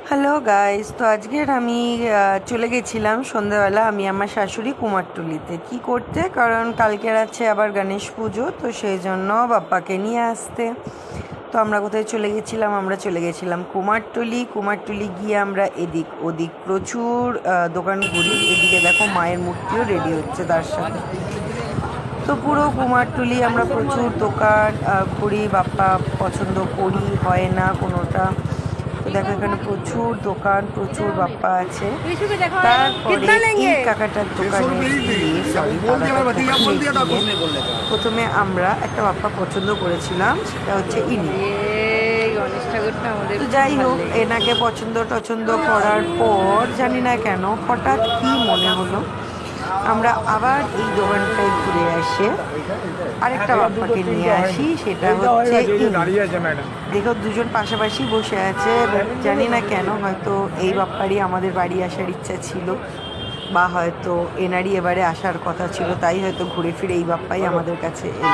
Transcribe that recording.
Hello guys, তো আজকের আমি চলে গেছিলাম সন্ধ্যাবেলা আমি আমার শাশুড়ি কুমারটুলিতে কি করতে, কারণ কালকের আছে আবার গণেশ পুজো, তো সেই জন্য বাপ্পাকে নিয়ে আসতে। তো আমরা কোথায় চলে গেছিলাম, আমরা চলে গেছিলাম কুমারটুলি গিয়ে আমরা এদিক ওদিক প্রচুর দোকান ঘুরি। এদিকে দেখো মায়ের মূর্তিও রেডি হচ্ছে তার সাথে। তো পুরো কুমারটুলি আমরা প্রচুর দোকান ঘুরি, বাপ্পা পছন্দ করি হয় না কোনোটা। তো দেখো এখানে প্রচুর দোকান, প্রচুর বাপ্পা আছে। তারপরে এই কাকাটার দোকানে গিয়ে প্রথমে আমরা একটা বাপ্পা পছন্দ করেছিলাম, সেটা হচ্ছে ইনি। তো যাই হোক, এনাকে পছন্দ টছন্দ করার পর জানি না কেন হঠাৎ কি মনে হলো আমরা আবার এই দোকানটায় ঘুরে আসে আরেকটা বাপ্পাকে নিয়ে আসি, সেটা হচ্ছে দেখো দুজন পাশাপাশি বসে আছে। জানি না কেন, হয়তো এই বাপ্পারই আমাদের বাড়ি আসার ইচ্ছা ছিল, বা হয়তো এনারই এবারে আসার কথা ছিল, তাই হয়তো ঘুরে ফিরে এই বাপ্পাই আমাদের কাছে এলো।